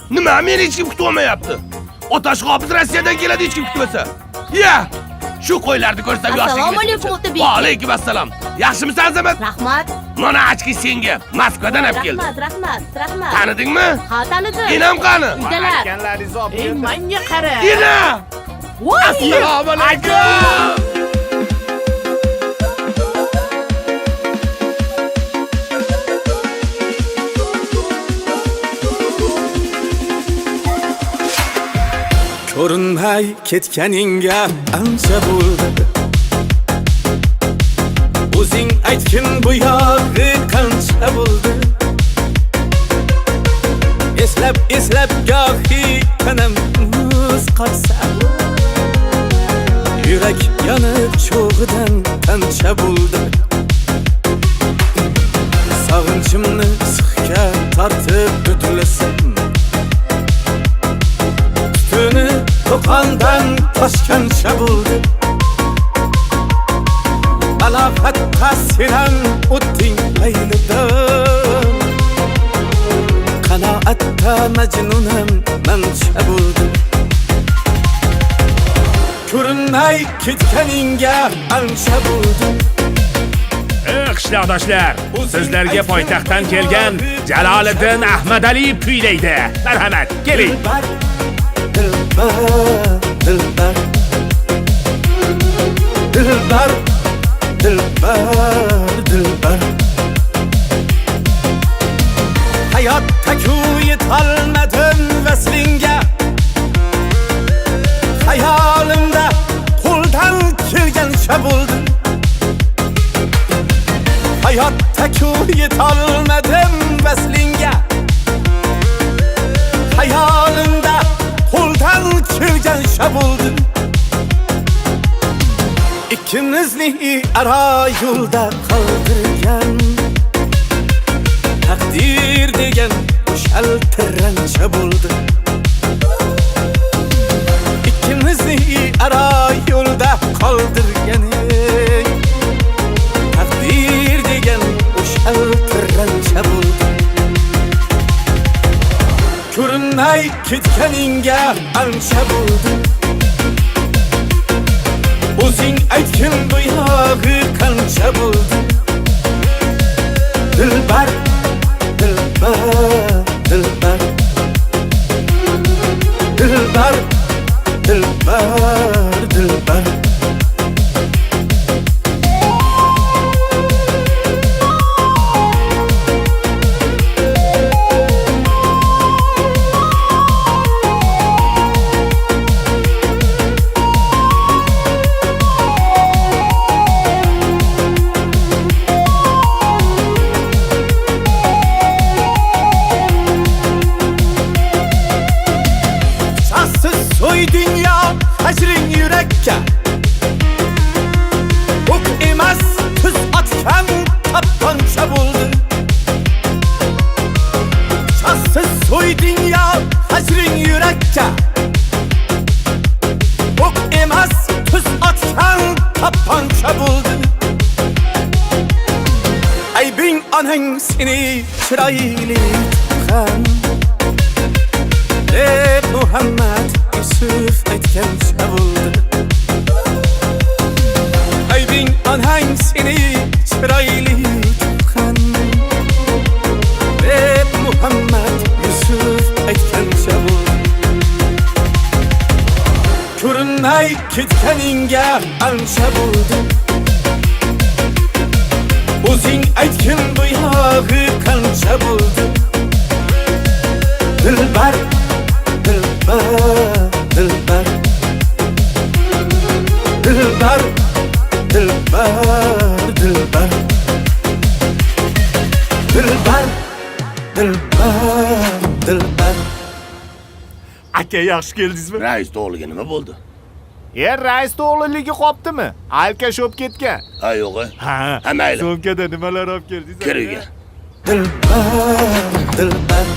Nima, meni hech kim kutolmayapti? Otash Qobiz Rossiyadan keladi, hech kim kutmasa. Ya! Shu qo'ylarni ko'rsam yoshligim. Assalomu alaykum, Otabek. Va alaykum assalom. Yaxshimisan, Azamat? Rahmat. Mana ochki senga Moskvadan olib keldim. Rahmat. Tanidingmi? Ha, tanidim. Enam qani? Uydalar. Ekanlaringizni olib keldim. Menga qara. Ena! Voy! Assalomu alaykum. Ko'rinmay ketganingga ancha bo'ldi. O'zing aytgin bu yog'i qancha bo'ldi. Eslab gohi tanam muz qotsa, yurak yonib cho'g'idan qancha bo'ldi. Sog'inchimni sixga tortib o'tlasam, tuni to'qondan toshgancha bo'ldi. Balofatda senam o'tding laylidan, qanoatda majnunam mancha bo'ldi. Ko'rinmay ketganingga ancha bo'ldi. Qishloqdoshlar, sizlarga poytaxtdan kelgan Jaloliddin Ahmadaliyev kuylaydi. Marhamat, keling. Dilbar hayotda yetolmadim vaslinga, hayolimda qo'ldan kelgancha bo'ldi. Hayotda yetolmadim vaslinga, hayolimda qo'ldan kelgancha bo'ldi. İkimizni ara yo'lda qoldirgan taqdir degan o'shaltirancha bo'ldi. İkimizni ara yo'lda qoldirgan taqdir degan o'shaltirancha bo'ldi. Ko'rinmay ketganingga ancha bo'ldi. O'zing aytgin bu yog'i qancha bo'ldi. Dilbar Soy dünya hacrin yürekka, ok emas tuz atkan tapanca buldu. Şahsız soy dünya hacrin yürekka, ok emas tuz atkan tapanca buldu. Aybin anan seni çıraylı tutan, Muhammed Yusuf aytgancha bo'ldi. Aybing onang seni chiroyli tuqqan, deb Muhammed Yusuf aytgancha bo'ldi. Ko'rinmay ketganingga ancha bo'ldi. O'zing aytgin bu yog'i qancha bo'ldi. Dilbar Aka, yaxshi keldingizmi? Rais o'g'liga nima bo'ldi? Rais o'g'liligi qopdimi? Alka sho'p ketgan. Ha, yo'q. Ha, mayli. So'mkada nimalar olib keldingiz? Kiriga. dilbar